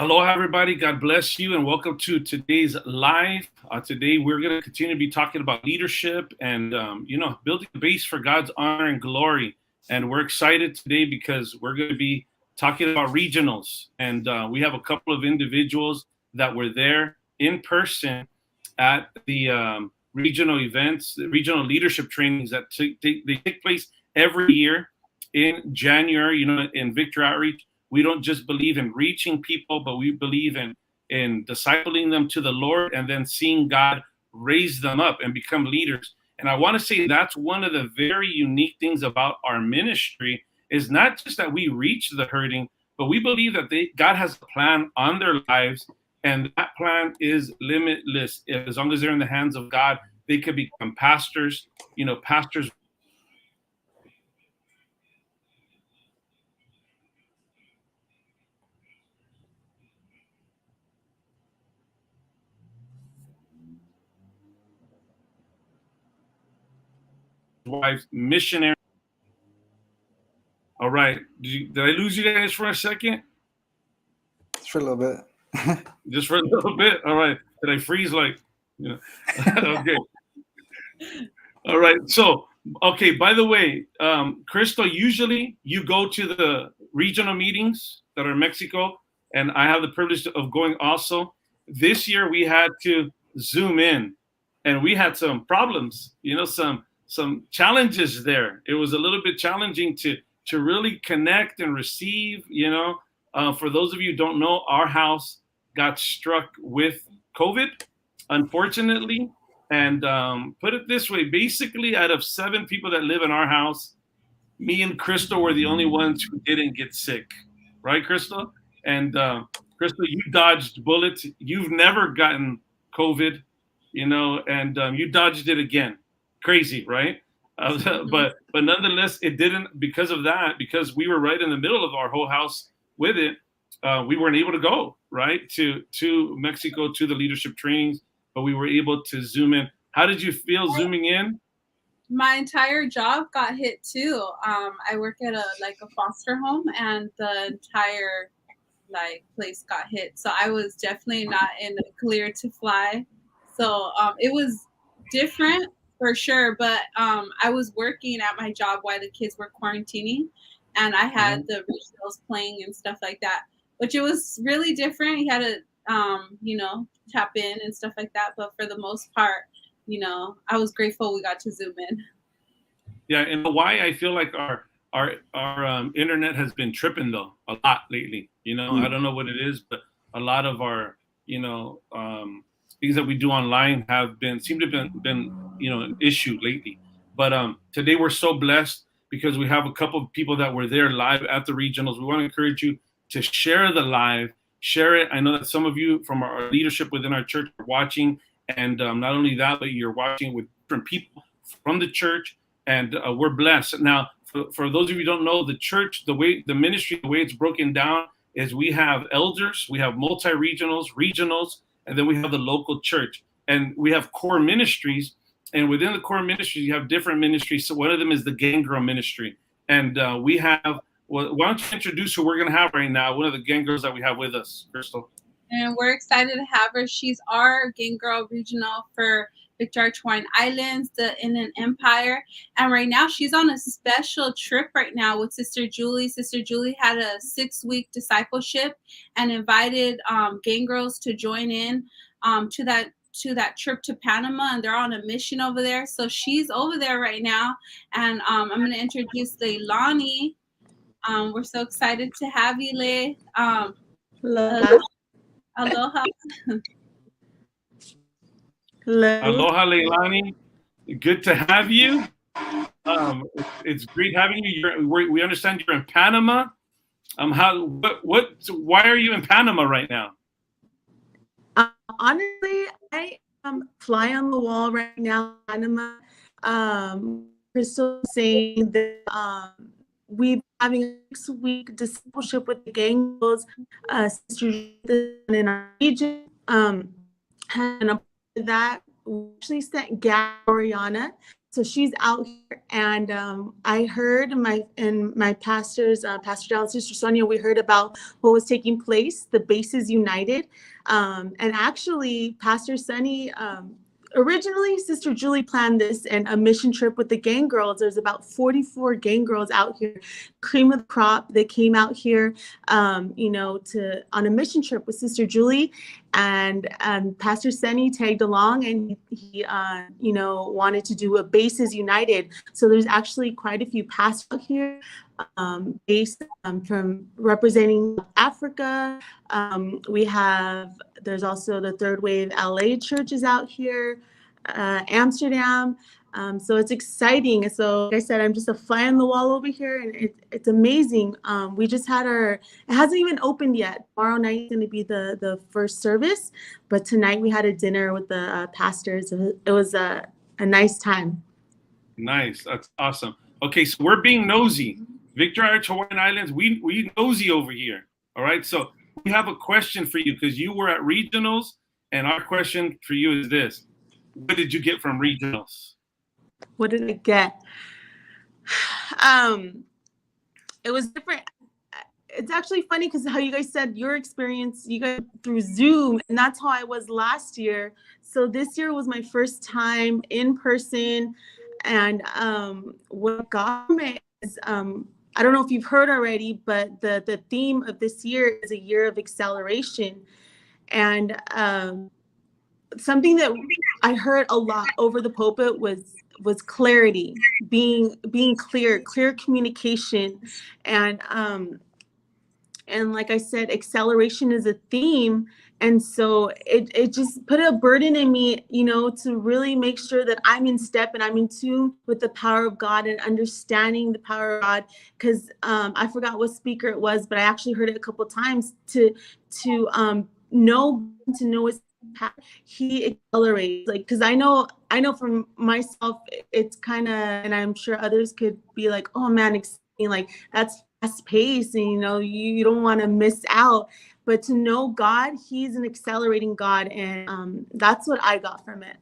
Aloha, everybody. God bless you, and welcome to today's live. Today, we're going to continue to be talking about leadership and, building the base for God's honor and glory. And we're excited today because we're going to be talking about regionals. And we have a couple of individuals that were there in person at the regional events, the regional leadership trainings that they take place every year in January, in Victory Outreach. We don't just believe in reaching people, but we believe in discipling them to the Lord and then seeing God raise them up and become leaders. And I want to say that's one of the very unique things about our ministry is not just that we reach the hurting, but we believe that God has a plan on their lives, and that plan is limitless. As long as they're in the hands of God, they could become pastors, pastors. Wives, missionary. All right. Did I lose you guys for a second? Just for a little bit. Just for a little bit? All right. Did I freeze Okay. All right. So, okay, by the way, Crystal, usually you go to the regional meetings that are in Mexico, and I have the privilege of going also. This year we had to Zoom in, and we had some problems, some challenges there. It was a little bit challenging to really connect and receive, For those of you who don't know, our house got struck with COVID, unfortunately. And put it this way, basically out of 7 people that live in our house, me and Crystal were the only ones who didn't get sick. Right, Crystal? And Crystal, you dodged bullets. You've never gotten COVID, and you dodged it again. Crazy, right? But nonetheless, it didn't, because of that, because we were right in the middle of our whole house with it, we weren't able to go, right, to Mexico, to the leadership trainings, but we were able to Zoom in. How did you feel Zooming in? My entire job got hit too. I work at a foster home, and the entire place got hit. So I was definitely not in the clear to fly. So it was different for sure. But I was working at my job while the kids were quarantining, and I had the regionals playing and stuff like that, which it was really different. You had to tap in and stuff like that. But for the most part, I was grateful we got to Zoom in. Yeah, in Hawaii, I feel like our internet has been tripping though a lot lately. I don't know what it is, but a lot of our things that we do online seem to have been an issue lately. But today we're so blessed because we have a couple of people that were there live at the regionals. We want to encourage you to share the live, share it. I know that some of you from our leadership within our church are watching, and not only that, but you're watching with different people from the church, and we're blessed. Now, for those of you who don't know, the church, the ministry, the way it's broken down is we have elders, we have multi-regionals, regionals, and then we have the local church. And we have core ministries, and within the core ministries, you have different ministries. So one of them is the Gang Girl Ministry. And we have, why don't you introduce who we're going to have right now, one of the gang girls that we have with us, Crystal. And we're excited to have her. She's our Gang Girl Regional for Victoria Hawaiian Islands, the Inland Empire. And right now she's on a special trip right now with Sister Julie. Sister Julie had a 6-week discipleship and invited gang girls to join in to that trip to Panama, and they're on a mission over there. So she's over there right now. And I'm going to introduce Leilani. We're so excited to have you, Le. Aloha. Aloha. Hello. Aloha, Leilani. Good to have you. It's great having you. We understand you're in Panama. Why are you in Panama right now? Honestly, I am fly on the wall right now in Panama. Crystal saying that we're having a 6-week discipleship with the gang girls, sisters in our region. And that we actually sent Gab Oriana So she's out here, and I heard my pastors, Pastor Dal and Sister Sonia, we heard about what was taking place, the Bases United, and actually Pastor Sunny. Originally, Sister Julie planned this and a mission trip with the gang girls. There's about 44 gang girls out here, cream of the crop. That came out here, to on a mission trip with Sister Julie, and Pastor Sunny tagged along, and he wanted to do a Bases United. So there's actually quite a few pastors out here, based from representing Africa. There's also the Third Wave LA churches out here, Amsterdam. So it's exciting. So like I said, I'm just a fly on the wall over here, and it's amazing. We just had it hasn't even opened yet. Tomorrow night is going to be the first service, but tonight we had a dinner with the pastors. It was a nice time. Nice. That's awesome. Okay, so we're being nosy. Victory Island, Hawaiian Islands, we nosy over here. All right, so we have a question for you because you were at regionals, and our question for you is this: what did you get from regionals? What did I get? It was different. It's actually funny because how you guys said your experience, you guys through Zoom, and that's how I was last year. So this year was my first time in person, and what got me is I don't know if you've heard already, but the theme of this year is a year of acceleration, and something that I heard a lot over the pulpit was clarity, being clear communication, and like I said, acceleration is a theme. And so it just put a burden in me, to really make sure that I'm in step and I'm in tune with the power of God and understanding the power of God. Because I forgot what speaker it was, but I actually heard it a couple of times to know his power. He accelerates, like, because I know from myself, it's kind of, and I'm sure others could be like, oh man, like that's fast paced, and you don't want to miss out. But to know God, he's an accelerating God, and that's what I got from it.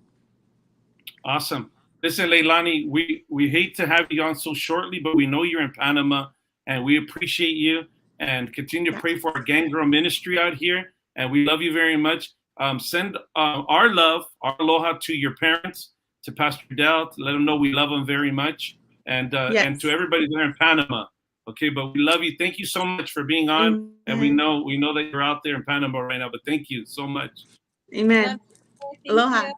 Awesome. Listen, Leilani, we hate to have you on so shortly, but we know you're in Panama, and we appreciate you, and continue to pray for our gang girl ministry out here, and we love you very much. Send our love, our aloha to your parents, to Pastor Del, to let them know we love them very much, and and to everybody there in Panama. Okay, but we love you. Thank you so much for being on, and we know that you're out there in Panama right now. But thank you so much. Amen. Aloha. You.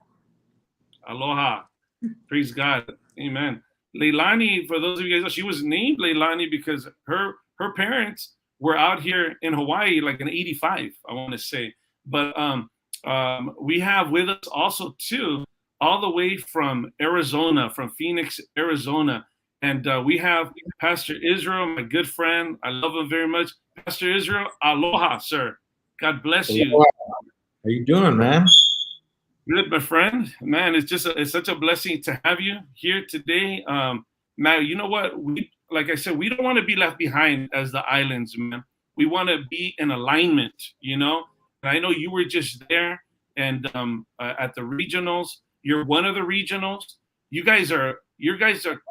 Aloha. Praise God. Amen. Leilani, for those of you guys, she was named Leilani because her parents were out here in Hawaii like in '85, I want to say. But we have with us also too, all the way from Arizona, from Phoenix, Arizona. And we have Pastor Israel, my good friend. I love him very much. Pastor Israel, aloha, sir. God bless you. Aloha. How you doing, man? Good, my friend. Man, it's such a blessing to have you here today. Man, you know what? Like I said, we don't want to be left behind as the islands, man. We want to be in alignment, And I know you were just there, and at the regionals. You're one of the regionals. You guys are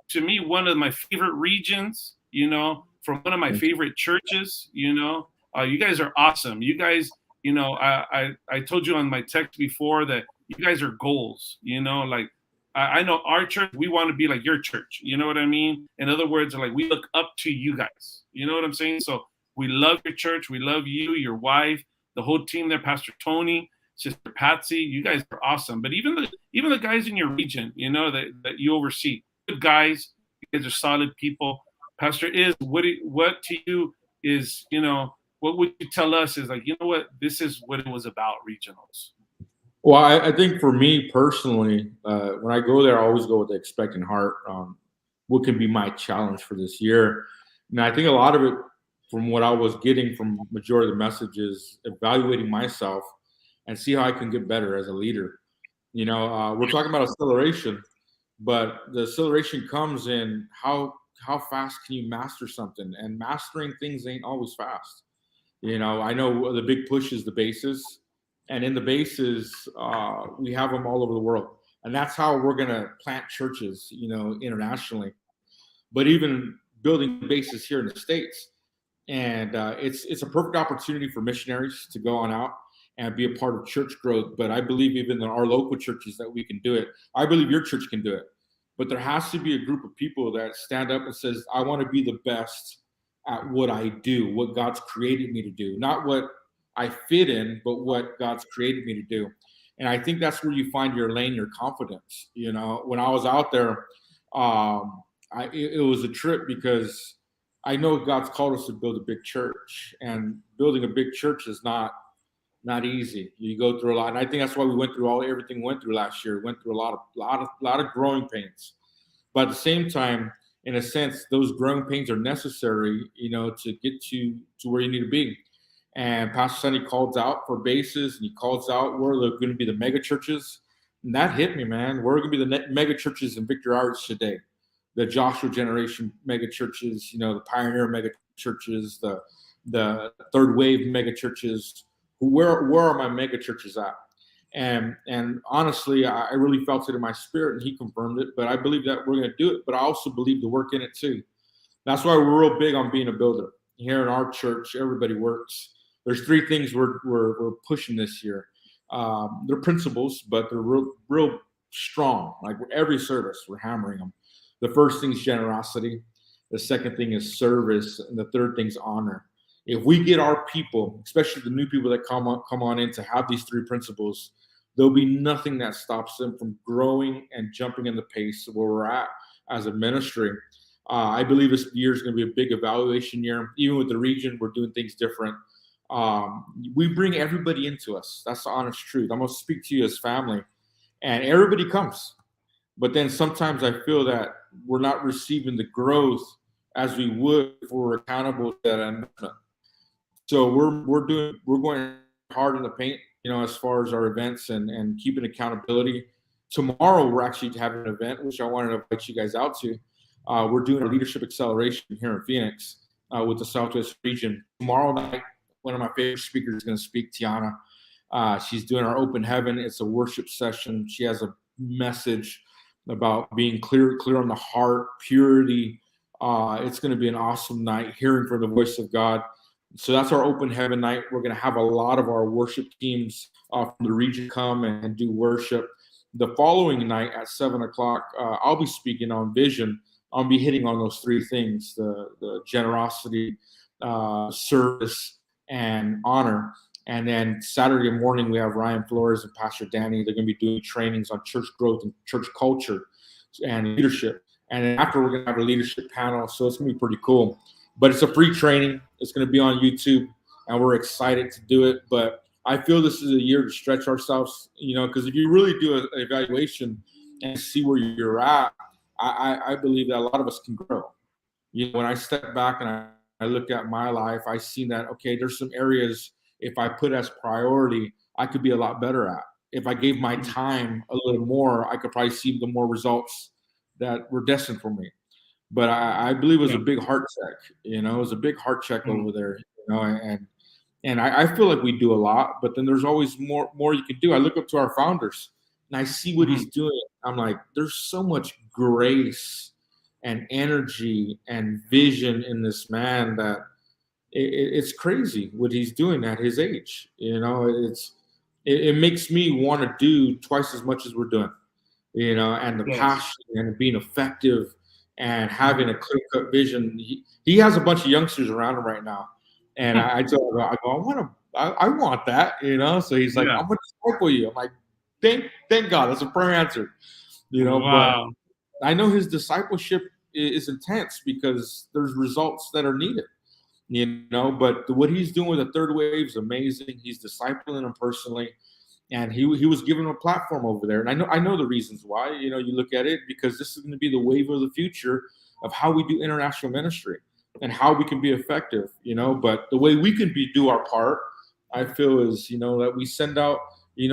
to me one of my favorite regions, from one of my favorite churches, you guys are awesome. You guys, I told you on my text before that you guys are goals, like I know our church, we want to be like your church. You know what I mean? In other words, like we look up to you guys. You know what I'm saying? So we love your church. We love you, your wife, the whole team there, Pastor Tony, Sister Patsy. You guys are awesome. But even the guys in your region, that you oversee, good guys. You guys are solid people. Pastor, what to you is, what would you tell us is like, what, this is what it was about, regionals. Well, I think for me personally, when I go there, I always go with the expectant heart. What can be my challenge for this year? And I think a lot of it, from what I was getting from majority of the messages, evaluating myself and see how I can get better as a leader. We're talking about acceleration, but the acceleration comes in how fast can you master something? And mastering things ain't always fast. I know the big push is the bases, and in the bases, we have them all over the world. And that's how we're going to plant churches, internationally, but even building bases here in the States. And it's a perfect opportunity for missionaries to go on out and be a part of church growth. But I believe even in our local churches that we can do it. I believe your church can do it. But there has to be a group of people that stand up and says, I want to be the best at what I do, what God's created me to do, not what I fit in, but what God's created me to do. And I think that's where you find your lane, your confidence. When I was out there, it was a trip because I know God's called us to build a big church, and building a big church is not easy. You go through a lot, and I think that's why we went through everything we went through last year. We went through a lot of growing pains, but at the same time, in a sense, those growing pains are necessary, to get to where you need to be. And Pastor Sonny calls out for bases, and he calls out where they're going to be the mega churches, and that hit me, man. We're going to be the mega churches in Victory Outreach today. The Joshua generation mega churches, the pioneer mega churches, the third wave mega churches. Where are my mega churches at? And honestly, I really felt it in my spirit, and he confirmed it. But I believe that we're going to do it. But I also believe the work in it too. That's why we're real big on being a builder. Here in our church, everybody works. There's 3 things we're pushing this year. They're principles, but they're real strong. Like every service, we're hammering them. The first thing is generosity. The second thing is service. And the third thing is honor. If we get our people, especially the new people that come on in to have these 3 principles, there'll be nothing that stops them from growing and jumping in the pace of where we're at as a ministry. I believe this year is going to be a big evaluation year. Even with the region, we're doing things different. We bring everybody into us. That's the honest truth. I'm going to speak to you as family. And everybody comes. But then sometimes I feel that we're not receiving the growth as we would if we were accountable to that investment. So we're going hard in the paint, as far as our events and keeping accountability. Tomorrow we're actually having an event which I wanted to invite you guys out to. We're doing a leadership acceleration here in Phoenix with the Southwest region. Tomorrow night, one of my favorite speakers is going to speak, Tiana. She's doing our open heaven. It's a worship session. She has a message about being clear on the heart, purity. It's going to be an awesome night, hearing from the voice of God. So that's our open heaven night. We're going to have a lot of our worship teams from the region come and do worship. The following night at 7:00, I'll be speaking on vision. I'll be hitting on those 3 things: the generosity, service, and honor. And then Saturday morning, we have Ryan Flores and Pastor Danny. They're going to be doing trainings on church growth and church culture and leadership. And then after, we're going to have a leadership panel. So it's going to be pretty cool. But it's a free training. It's going to be on YouTube, and we're excited to do it. But I feel this is a year to stretch ourselves, because if you really do an evaluation and see where you're at, I believe that a lot of us can grow. When I step back and I look at my life, I see that, okay, there's some areas if I put as priority, I could be a lot better at. If I gave my time a little more, I could probably see the more results that were destined for me. But I believe it was a big heart check. It was a big heart check over there. And I feel like we do a lot, but then there's always more you can do. I look up to our founders and I see what he's doing. I'm like, there's so much grace and energy and vision in this man that it's crazy what he's doing at his age. It makes me want to do twice as much as we're doing, and the passion and being effective and having a clear-cut vision. He has a bunch of youngsters around him right now. And I tell him, I want that, So he's like, I'm going to work with you. I'm like, thank God. That's a prayer answered, Wow. But I know his discipleship is intense because there's results that are needed. But what he's doing with the third wave is amazing. He's discipling them personally, and he was given a platform over there. And I know the reasons why. You look at it because this is going to be the wave of the future of how we do international ministry and how we can be effective. But the way we can do our part, I feel is that we send out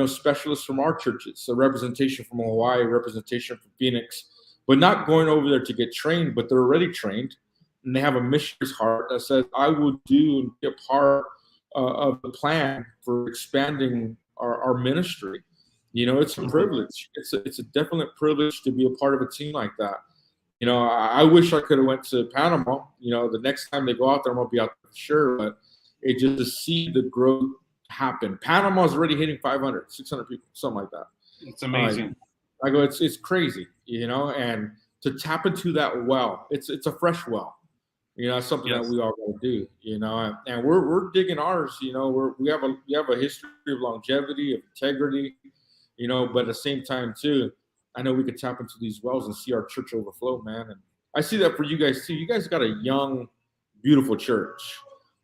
specialists from our churches, a representation from Hawaii, representation from Phoenix, but not going over there to get trained, but they're already trained. And they have a missionary's heart that says, I will do and be a part of the plan for expanding our ministry. It's a privilege. It's a definite privilege to be a part of a team like that. I wish I could have went to Panama. The next time they go out there, I'm gonna be out there for sure. But it just to see the growth happen. Panama's already hitting 500, 600 people, something like that. It's amazing. I go, it's crazy, and to tap into that well, it's a fresh well. It's something that we all got to do, and we're digging ours. We have a history of longevity, of integrity, but at the same time too, I know we could tap into these wells and see our church overflow, man. And I see that for you guys too. You guys got a young, beautiful church.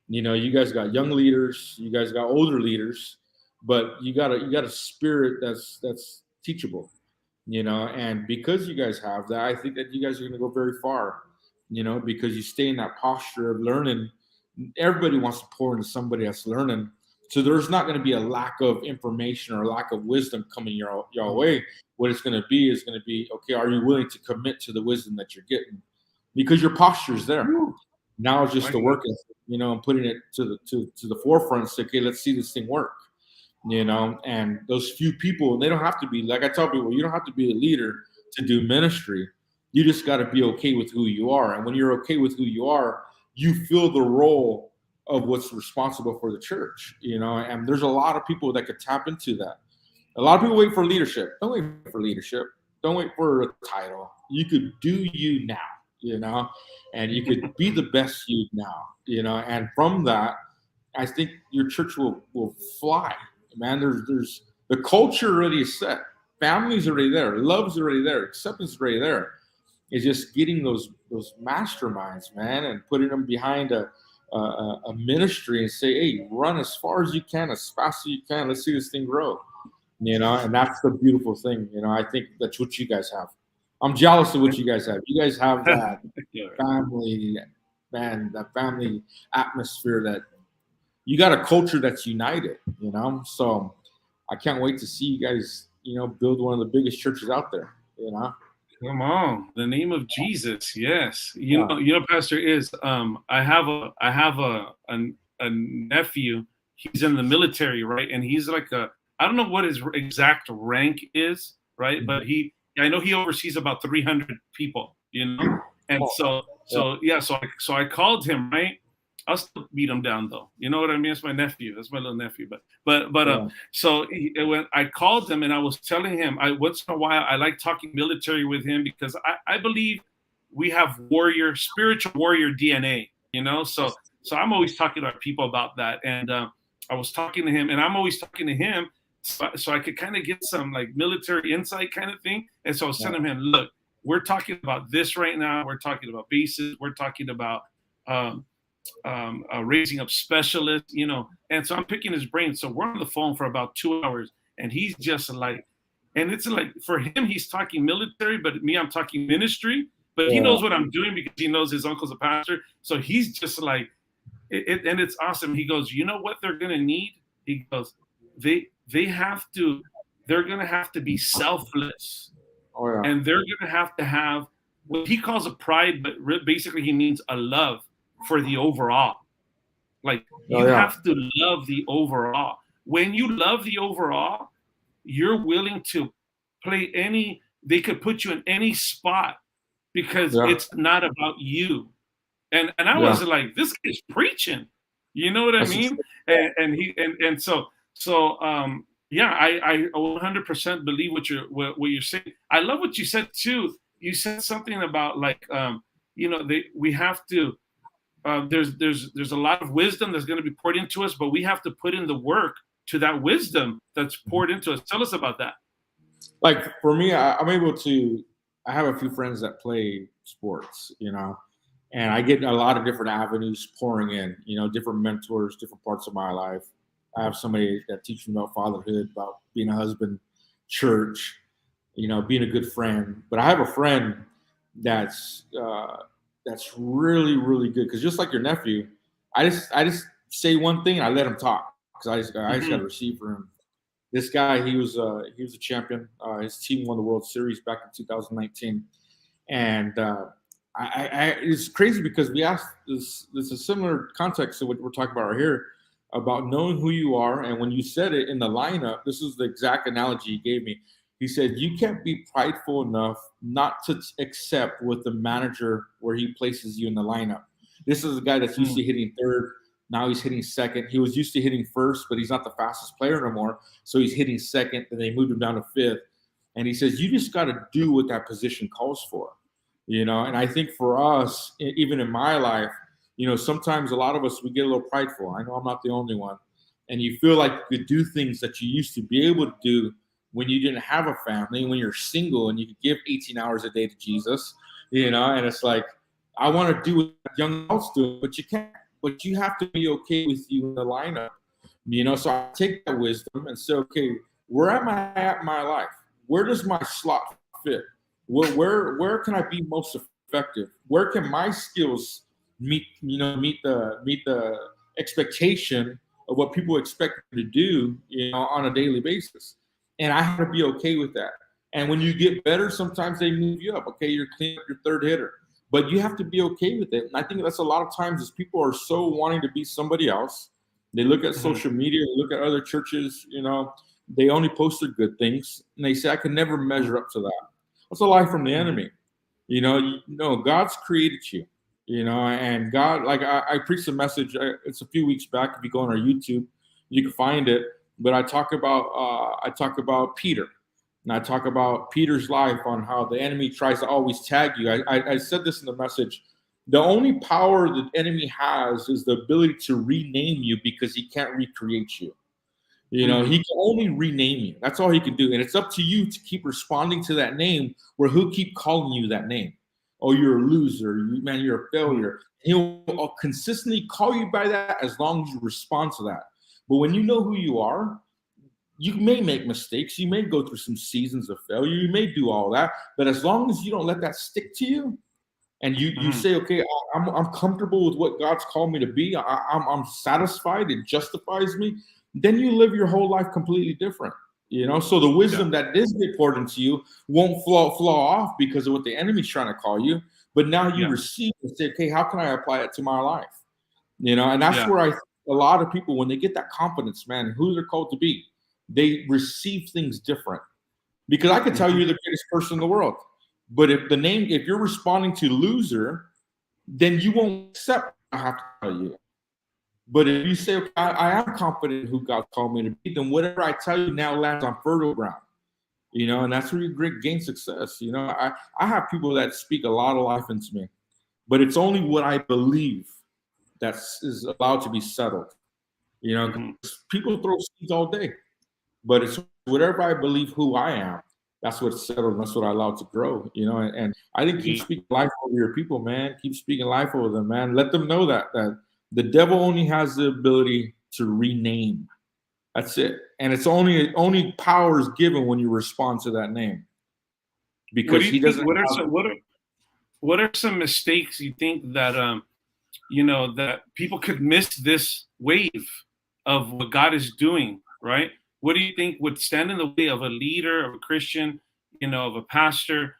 You guys got young leaders, you guys got older leaders, but you got a spirit that's teachable, and because you guys have that, I think that you guys are going to go very far, because you stay in that posture of learning. Everybody wants to pour into somebody that's learning. So there's not going to be a lack of information or a lack of wisdom coming your way. What it's going to be is okay, are you willing to commit to the wisdom that you're getting? Because your posture is there. Now it's just the work, and putting it to the forefront and say, okay, let's see this thing work. And those few people, they don't have to be, like I tell people, you don't have to be a leader to do ministry. You just got to be okay with who you are. And when you're okay with who you are, you feel the role of what's responsible for the church, and there's a lot of people that could tap into that. A lot of people wait for leadership. Don't wait for leadership. Don't wait for a title. You could do you now, and you could be the best you now, and from that, I think your church will fly. Man, there's the culture already is set. Family's already there. Love's already there. Acceptance is already there. It's just getting those masterminds, man, and putting them behind a ministry and say, hey, run as far as you can, as fast as you can. Let's see this thing grow, and that's the beautiful thing. I think that's what you guys have. I'm jealous of what you guys have. You guys have that family, man, that family atmosphere, that you got a culture that's united, so I can't wait to see you guys, build one of the biggest churches out there, Come on, the name of Jesus, yes. You know, Pastor I have a nephew. He's in the military, right? And he's like I don't know what his exact rank is, right? But I know he oversees about 300 people, And so I called him, right? I'll still beat him down though. You know what I mean? It's my nephew. That's my little nephew. So when I called him and I was telling him, once in a while I like talking military with him because I believe we have spiritual warrior DNA. So I'm always talking to people about that. And I was talking to him, and I'm always talking to him so I could kind of get some like military insight kind of thing. And so I was telling him, look, we're talking about this right now. We're talking about bases. We're talking about raising up specialists, and so I'm picking his brain. So we're on the phone for about 2 hours, and he's just like, and it's like for him, he's talking military, but me, I'm talking ministry. But he knows what I'm doing because he knows his uncle's a pastor. So he's just like, and it's awesome. He goes, you know what they're gonna need? He goes, they're gonna have to be selfless, and they're gonna have to have what he calls a pride, but basically he means a love for the overall. Like you have to love the overall. When you love the overall, you're willing to play they could put you in any spot because it's not about you. And I was like, this kid's preaching. You know what I mean? I 100% believe what you're saying. I love what you said too. You said something about like we have to there's a lot of wisdom that's going to be poured into us, but we have to put in the work to that wisdom that's poured into us. Tell us about that. Like for me, I have a few friends that play sports, and I get a lot of different avenues pouring in, different mentors, different parts of my life. I have somebody that teaches me about fatherhood, about being a husband, church, being a good friend. But I have a friend that's really, really good. Because just like your nephew, I just say one thing and I let him talk because I just got to receive from him. This guy, he was a champion. His team won the World Series back in 2019, and it's crazy because we asked this is a similar context to what we're talking about right here. about knowing who you are. And when you said it in the lineup, this is the exact analogy he gave me. He said, you can't be prideful enough not to accept what the manager, where he places you in the lineup. This is a guy that's used to hitting third. Now he's hitting second. He was used to hitting first, but he's not the fastest player no more. So he's hitting second, and they moved him down to fifth. And he says, you just got to do what that position calls for, And I think for us, even in my life, sometimes a lot of us, we get a little prideful. I know I'm not the only one. And you feel like you could do things that you used to be able to do when you didn't have a family, when you're single and you could give 18 hours a day to Jesus, and it's like, I want to do what young adults do, but you can't. But you have to be okay with you in the lineup, So I take that wisdom and say, okay, where am I at in my life? Where does my slot fit? Where can I be most effective? Where can my skills meet the expectation of what people expect me to do, on a daily basis? And I have to be okay with that. And when you get better, sometimes they move you up. Okay, you're cleaning up your third hitter. But you have to be okay with it. And I think that's a lot of times is people are so wanting to be somebody else. They look at social media, they look at other churches, they only post the good things. And they say, I can never measure up to that. That's a lie from the enemy. God's created you, and God, like I preached a message. It's a few weeks back. If you go on our YouTube, you can find it. But I talk about Peter. And I talk about Peter's life on how the enemy tries to always tag you. I said this in the message. The only power the enemy has is the ability to rename you because he can't recreate you. He can only rename you. That's all he can do. And it's up to you to keep responding to that name where he'll keep calling you that name. Oh, you're a loser. You're a failure. He'll consistently call you by that as long as you respond to that. But when you know who you are, you may make mistakes. You may go through some seasons of failure. You may do all that. But as long as you don't let that stick to you and you say, okay, I'm comfortable with what God's called me to be. I'm satisfied. It justifies me. Then you live your whole life completely different. So the wisdom that does get poured into you won't flaw off because of what the enemy's trying to call you. But now you receive and say, okay, how can I apply it to my life? And that's where a lot of people, when they get that confidence, man, who they're called to be, they receive things different. Because I could tell you you're the greatest person in the world. But if you're responding to loser, then you won't accept what I have to tell you. But if you say, okay, I am confident in who God called me to be, then whatever I tell you now lands on fertile ground. And that's where you gain success. I have people that speak a lot of life into me. But it's only what I believe that is allowed to be settled. People throw seeds all day. But it's whatever I believe who I am, that's what's settled, and that's what I allow to grow, and I think keep speaking life over your people, man. Keep speaking life over them, man. Let them know that the devil only has the ability to rename. That's it. And it's only power is given when you respond to that name. Because he doesn't what are some mistakes you think that that people could miss this wave of what God is doing, right? What do you think would stand in the way of a leader, of a Christian, of a pastor,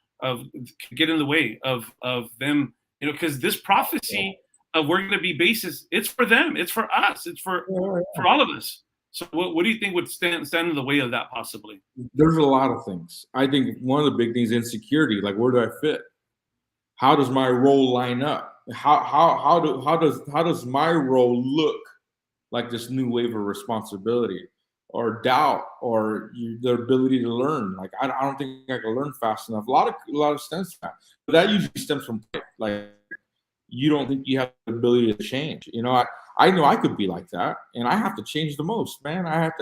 get in the way of them, because this prophecy of we're going to be basis, it's for them, it's for us, it's for all of us. So what do you think would stand in the way of that possibly? There's a lot of things. I think one of the big things is insecurity. Like, where do I fit? How does my role line up? How does my role look like this new wave of responsibility? Or doubt, or their ability to learn. Like, I don't think I can learn fast enough. A lot of stems from that. But that usually stems from, like, you don't think you have the ability to change. I know I could be like that, and I have to change the most, man. I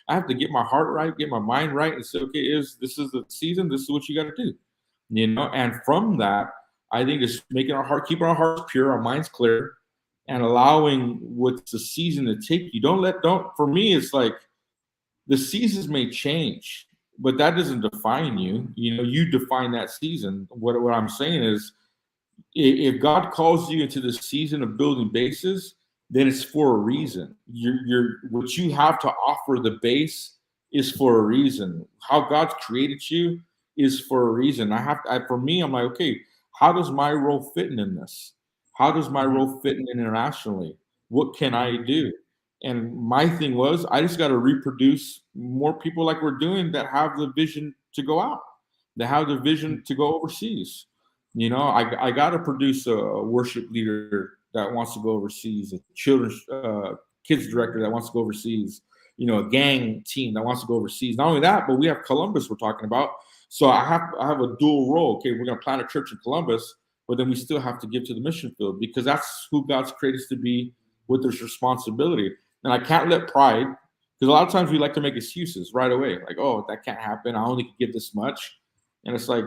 have to get my heart right, get my mind right, and say, okay, this is the season. This is what you got to do. And from that, I think it's keeping our hearts pure, our minds clear, and allowing what's the season to take you. For me, it's like, the seasons may change, but that doesn't define you. You define that season. What I'm saying is, if God calls you into the season of building bases, then it's for a reason. What you have to offer the base is for a reason. How God's created you is for a reason. For me, I'm like, okay, how does my role fit in this? How does my role fit in internationally? What can I do? And my thing was, I just got to reproduce more people like we're doing that have the vision to go out, that have the vision to go overseas. You know, I got to produce a worship leader that wants to go overseas, a children's kids director that wants to go overseas, you know, a gang team that wants to go overseas. Not only that, but we have Columbus we're talking about. So I have a dual role. Okay, we're going to plant a church in Columbus, but then we still have to give to the mission field because that's who God's created us to be with this responsibility. And I can't let pride, because a lot of times we like to make excuses right away, like, oh, that can't happen. I only can give this much. And it's like,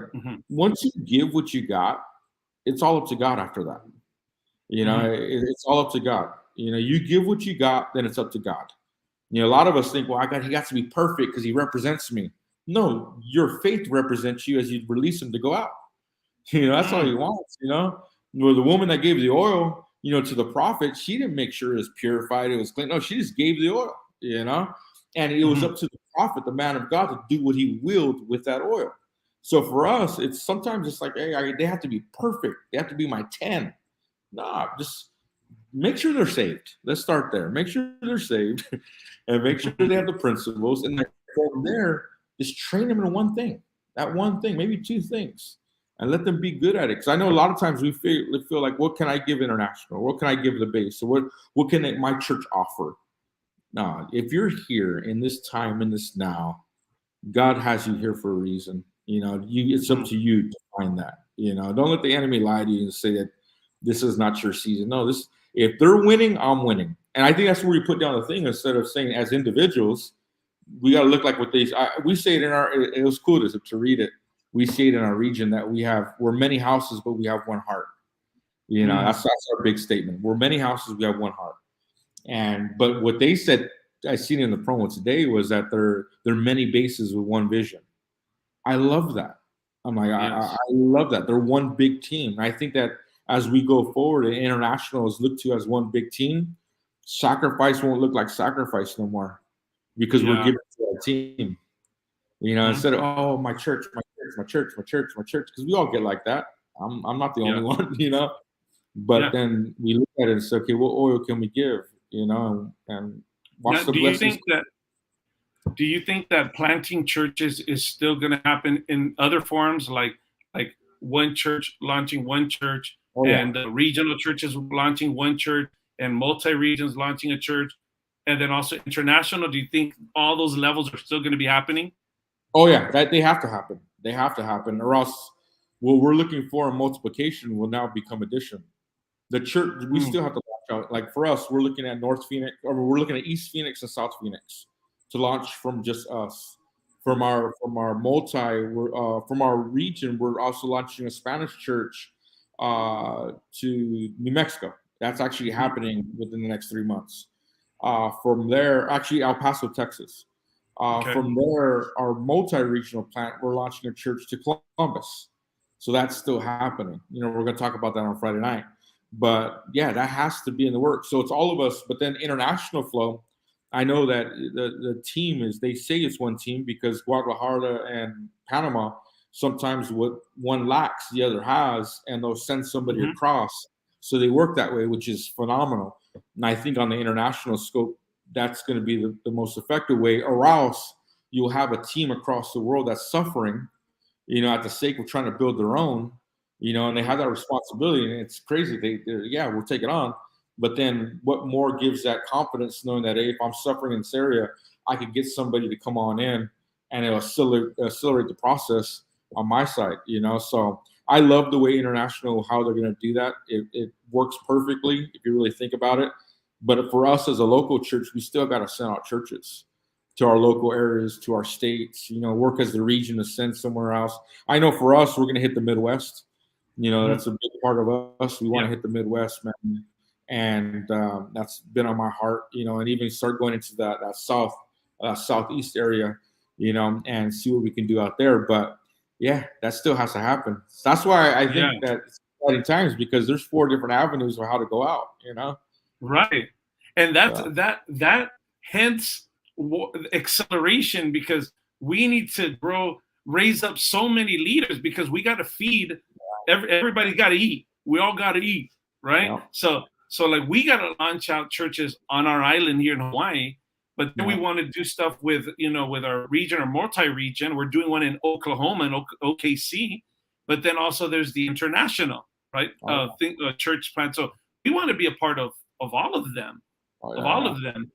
once you give what you got, it's all up to God after that. You know, it's all up to God. You know, you give what you got, then it's up to God. You know, a lot of us think, well, he got to be perfect because he represents me. No, your faith represents you as you release him to go out. You know, that's all he wants, you know. Well, the woman that gave the oil, you know, to the prophet, she didn't make sure it was purified, it was clean. No, she just gave the oil, you know. And it was up to the prophet, the man of God, to do what he willed with that oil. So for us, it's sometimes it's like, hey, they have to be perfect. They have to be my 10. Nah, just make sure they're saved. Let's start there. Make sure they're saved and make sure they have the principles. And then from there, just train them in one thing, that one thing, maybe two things, and let them be good at it. Because I know a lot of times we feel like, what can I give international? What can I give the base? So what can my church offer? No, if you're here in this time, in this now, God has you here for a reason. You know, it's up to you to find that. You know, don't let the enemy lie to you and say that this is not your season. No, if they're winning, I'm winning. And I think that's where we put down the thing instead of saying as individuals, we got to look like what we say it in it was cool to read it. We say it in our region that we're many houses, but we have one heart. You know, that's our big statement. We're many houses, we have one heart. But what they said, I seen in the promo today, was that they're many bases with one vision. I love that. I'm like, yes. I love that. They're one big team. And I think that as we go forward and international is looked to as one big team, sacrifice won't look like sacrifice no more because we're giving to our team. You know, instead of, oh, my church, because we all get like that. I'm not the only one, you know. But then we look at it and say, okay, what oil can we give? You know, and watch the blessings. Do you think that planting churches is still going to happen in other forms, like one church launching one church, and regional churches launching one church, and multi-regions launching a church, and then also international? Do you think all those levels are still going to be happening? Oh yeah, they have to happen. They have to happen, or else what we're looking for in multiplication will now become addition. The church, we still have to watch out. Like for us, we're looking at North Phoenix, or we're looking at East Phoenix and South Phoenix to launch from just us. From our from our region, we're also launching a Spanish church to New Mexico. That's actually happening within the next 3 months. From there, actually El Paso, Texas. From there, our multi-regional plant, we're launching a church to Columbus. So that's still happening. You know, we're going to talk about that on Friday night. But yeah, that has to be in the works. So it's all of us. But then international flow, I know that the team they say it's one team because Guadalajara and Panama, sometimes what one lacks, the other has, and they'll send somebody across. So they work that way, which is phenomenal. And I think on the international scope, that's going to be the most effective way, or else you'll have a team across the world that's suffering, you know, at the sake of trying to build their own, you know, and they have that responsibility. And it's crazy. We'll take it on. But then what more gives that confidence knowing that, hey, if I'm suffering in this area, I could get somebody to come on in and it'll accelerate the process on my side, you know? So I love the way international, how they're going to do that. It works perfectly if you really think about it. But for us as a local church, we still got to send out churches to our local areas, to our states, you know, work as the region to send somewhere else. I know for us, we're going to hit the Midwest. You know, that's a big part of us. We want to hit the Midwest, man. And that's been on my heart, you know, and even start going into that southeast area, you know, and see what we can do out there. But yeah, that still has to happen. So that's why I think that it's exciting times, because there's 4 different avenues of how to go out, you know. Right. And that hence acceleration, because we need to raise up so many leaders, because we got to feed everybody. Got to eat. We all got to eat, right? Yeah. So like we got to launch out churches on our island here in Hawaii, but then we want to do stuff with, with our region or multi-region. We're doing one in Oklahoma and OKC, but then also there's the international, right? Church plant. So we want to be a part of all of them, all of them,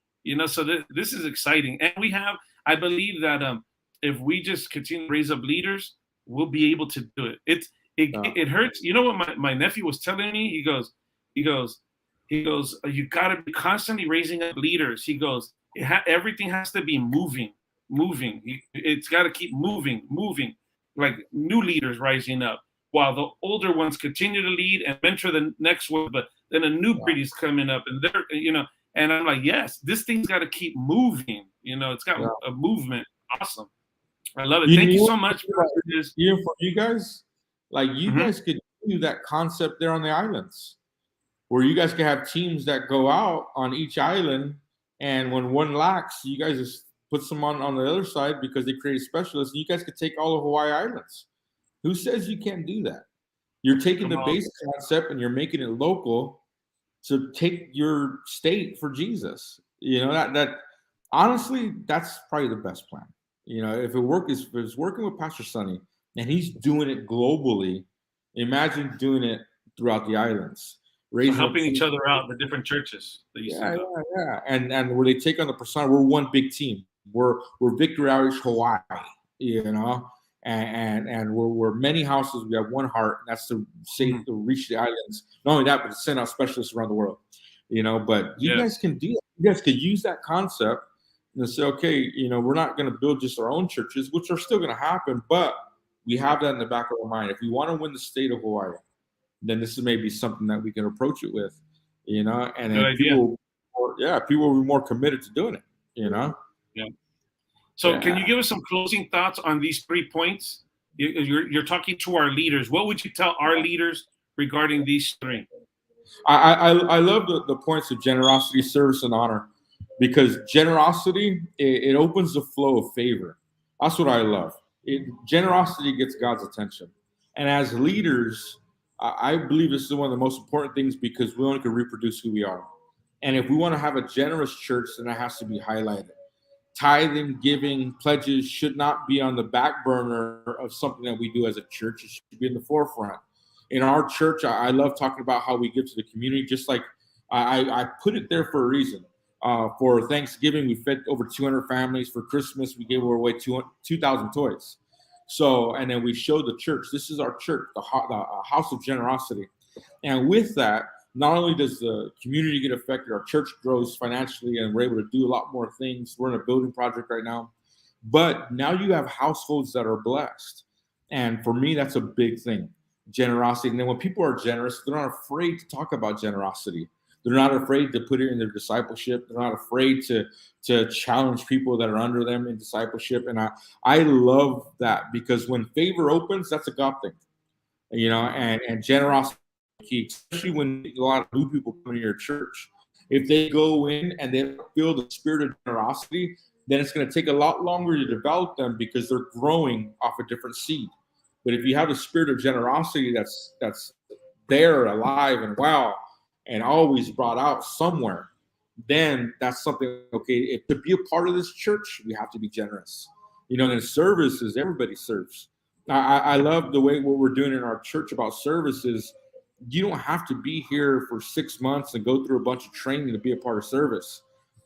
so this is exciting. And I believe that if we just continue to raise up leaders, we'll be able to do it. It hurts. You know what my nephew was telling me? He goes, you got to be constantly raising up leaders. He goes, everything has to be moving. It's got to keep moving, like new leaders rising up, while the older ones continue to lead and mentor the next one. But then a new breed is coming up, and they're, and I'm like, yes, this thing's got to keep moving. It's got a movement. Awesome. I love it. Thank you so much for this. For you guys, like you guys could do that concept there on the islands, where you guys can have teams that go out on each island, and when one lacks, you guys just put someone on the other side because they create specialists, and you guys could take all of Hawaii Islands. Who says you can't do that? You're taking the base concept and you're making it local to take your state for Jesus. That honestly, that's probably the best plan. If it's working with Pastor Sonny and he's doing it globally, imagine doing it throughout the islands. Helping each other out, the different churches. Yeah. And where they take on the persona, we're one big team. We're Victory Outreach Hawaii, and we're many houses. We have one heart, and that's to to reach the islands. Not only that, but to send out specialists around the world. But you guys can do it. You guys could use that concept and say, okay, we're not going to build just our own churches, which are still going to happen, but we have that in the back of our mind. If we want to win the state of Hawaii, then this is maybe something that we can approach it with, and then people will be more committed to doing it, Yeah. So can you give us some closing thoughts on these 3 points? You're talking to our leaders. What would you tell our leaders regarding these 3? I love the points of generosity, service, and honor, because generosity, it opens the flow of favor. That's what I love. Generosity gets God's attention. And as leaders, I believe this is one of the most important things, because we only can reproduce who we are. And if we want to have a generous church, then it has to be highlighted. Tithing, giving, pledges should not be on the back burner of something that we do as a church. It should be in the forefront. In our church, I love talking about how we give to the community, just like I put it there for a reason. For Thanksgiving, we fed over 200 families. For Christmas, we gave away 2,000 toys. So, and then we showed the church, this is our church, the house of generosity. And with that, not only does the community get affected, our church grows financially, and we're able to do a lot more things. We're in a building project right now. But now you have households that are blessed. And for me, that's a big thing, generosity. And then when people are generous, they're not afraid to talk about generosity. They're not afraid to put it in their discipleship. They're not afraid to challenge people that are under them in discipleship. And I love that, because when favor opens, that's a God thing, and generosity is key, especially when a lot of new people come to your church. If they go in and they feel the spirit of generosity, then it's going to take a lot longer to develop them, because they're growing off a different seed. But if you have a spirit of generosity that's there, alive, and wow, and always brought out somewhere, then that's something, okay, to be a part of this church, we have to be generous. And services, everybody serves. I love the way what we're doing in our church about services. You don't have to be here for 6 months and go through a bunch of training to be a part of service.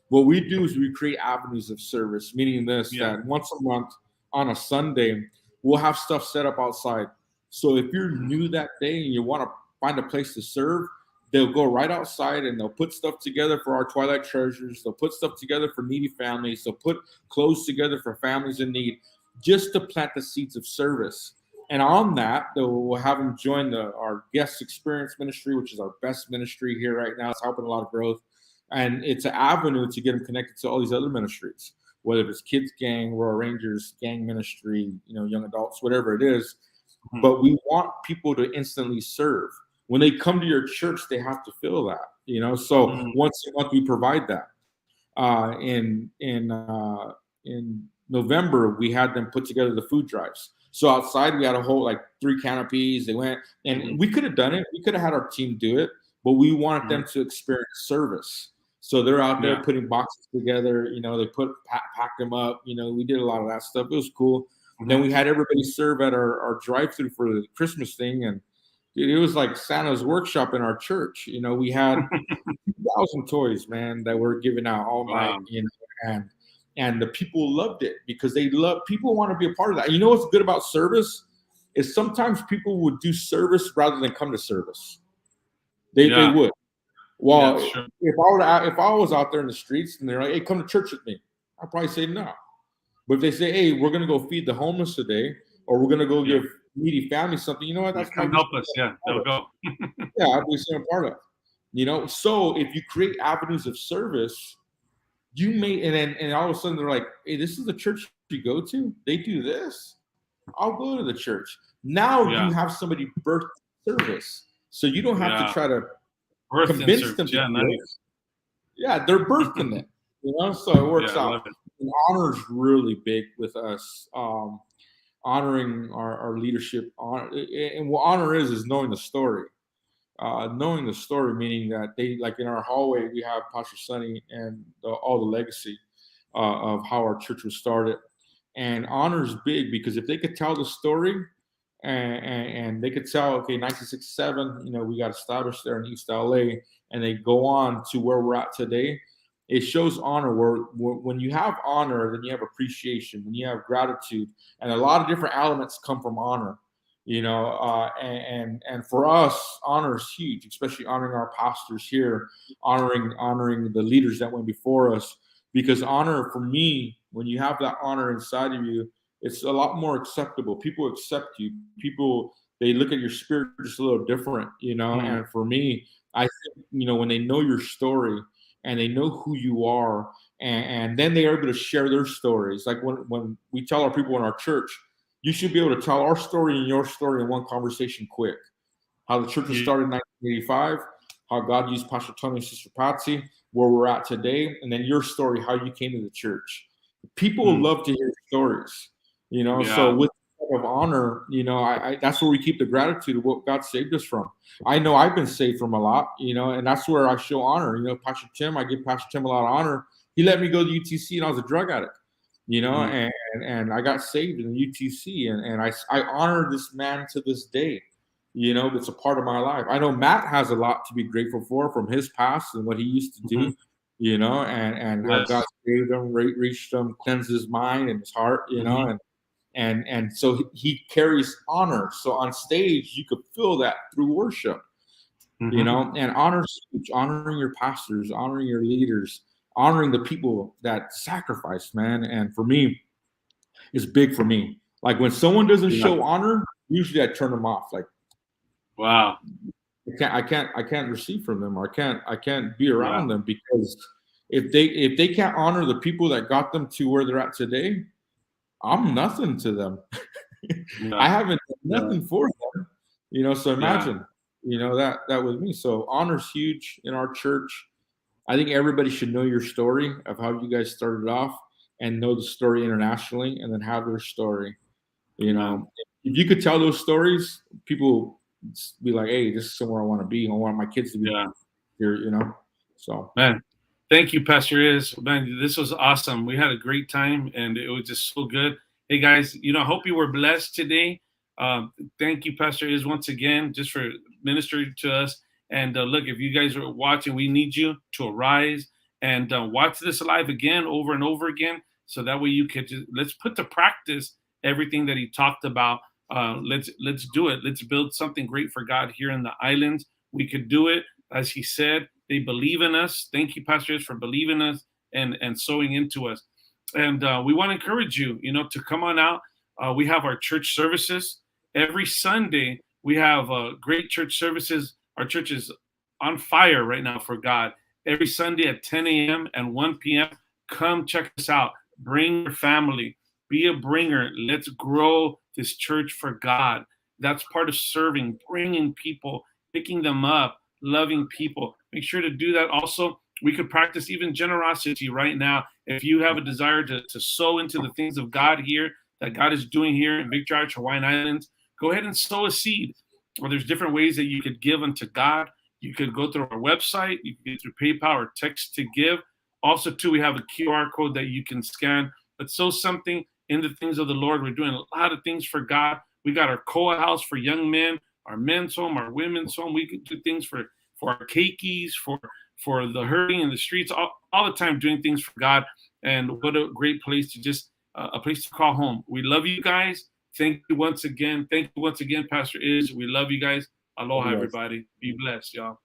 What we do is we create avenues of service, meaning that once a month on a Sunday, we'll have stuff set up outside. So if you're new that day and you want to find a place to serve, they'll go right outside and they'll put stuff together for our Twilight Treasures. They'll put stuff together for needy families. They'll put clothes together for families in need, just to plant the seeds of service. And on that, we'll have them join our guest experience ministry, which is our best ministry here right now. It's helping a lot of growth. And it's an avenue to get them connected to all these other ministries, whether it's Kids Gang, Royal Rangers, Gang Ministry, young adults, whatever it is. Mm-hmm. But we want people to instantly serve. When they come to your church, they have to feel that, So once a month, we provide that. In November, we had them put together the food drives. So outside, we had a whole 3 canopies. They went, and we could have done it. We could have had our team do it, but we wanted them to experience service. So they're out there Yeah. putting boxes together. They packed them up. We did a lot of that stuff. It was cool. Then we had everybody serve at our drive-through for the Christmas thing, and dude, it was like Santa's workshop in our church. We had 2,000 toys, man, that were given out all night. And the people loved it because people want to be a part of that. You know what's good about service is sometimes people would do service rather than come to service. They would. Well, if I was out there in the streets and they're like, "Hey, come to church with me," I'd probably say no. But if they say, "Hey, we're gonna go feed the homeless today, or we're gonna go give needy families something," you know what? That's come help us. Yeah, they'll go. Yeah, I'll be a part of. So if you create avenues of service, you may, and all of a sudden they're like, "Hey, this is the church you go to. They do this. I'll go to the church." Now you have somebody birth service, so you don't have to try to convince them. Nice. Yeah, they're birthed in it. So it works out. And honor is really big with us. Honoring our leadership, and what honor is knowing the story. Knowing the story, meaning that they, like in our hallway, we have Pastor Sonny and all the legacy of how our church was started. And honor is big because if they could tell the story and they could tell, okay, 1967, we got established there in East LA, and they go on to where we're at today. It shows honor. When you have honor, then you have appreciation, when you have gratitude, and a lot of different elements come from honor. And for us, honor is huge, especially honoring our pastors here, honoring the leaders that went before us, because honor, for me, when you have that honor inside of you, it's a lot more acceptable. People accept you. They look at your spirit just a little different, And for me, I think, when they know your story and they know who you are, and then they are able to share their stories. Like when we tell our people in our church, you should be able to tell our story and your story in one conversation quick. How the church was started in 1985, how God used Pastor Tony and Sister Patsy, where we're at today, and then your story, how you came to the church. People love to hear stories, So with of honor, I that's where we keep the gratitude of what God saved us from. I know I've been saved from a lot, and that's where I show honor. Pastor Tim, I give Pastor Tim a lot of honor. He let me go to UTC, and I was a drug addict. And I got saved in UTC, and I honor this man to this day. That's a part of my life. I know Matt has a lot to be grateful for from his past and what he used to do, and how God saved him, reached him, cleansed his mind and his heart, and so he carries honor. So on stage, you could feel that through worship, and honor is huge. Honoring your pastors, honoring your leaders, honoring the people that sacrifice, man. And for me, it's big for me. Like when someone doesn't show honor, usually I turn them off. Like, wow, I can't receive from them, or I can't be around them, because if they can't honor the people that got them to where they're at today, I'm nothing to them. I haven't done nothing for them, so imagine, that with me. So honor's huge in our church. I think everybody should know your story of how you guys started off, and know the story internationally, and then have their story. If you could tell those stories, people be like, "Hey, this is somewhere I want to be. I want my kids to be here." So, man, thank you, Pastor Iz. Man, this was awesome. We had a great time, and it was just so good. Hey, guys, I hope you were blessed today. Thank you, Pastor Iz, once again, just for ministering to us. And look, if you guys are watching, we need you to arise and watch this live again, over and over again, so that way you could let's put to practice everything that he talked about. Let's do it. Let's build something great for God here in the islands. We could do it, as he said. They believe in us. Thank you, pastors, for believing us and sowing into us. And we want to encourage you, to come on out. We have our church services every Sunday. We have great church services. Our church is on fire right now for God. Every Sunday at 10 a.m. and 1 p.m. Come check us out. Bring your family. Be a bringer. Let's grow this church for God. That's part of serving, bringing people, picking them up, loving people. Make sure to do that. Also, we could practice even generosity right now. If you have a desire to sow into the things of God here, that God is doing here in Victory Island, Hawaiian Islands, go ahead and sow a seed. Or there's different ways that you could give unto God. You could go through our website. You can get through PayPal or text to give. Also, too, we have a QR code that you can scan. But sow something in the things of the Lord. We're doing a lot of things for God. We got our Koa house for young men, our men's home, our women's home. We can do things for our keikis, for the hurting in the streets, all the time doing things for God. And what a great place to just, a place to call home. We love you guys. Thank you once again. Thank you once again, Pastor Iz. We love you guys. Aloha, everybody. Be blessed, y'all.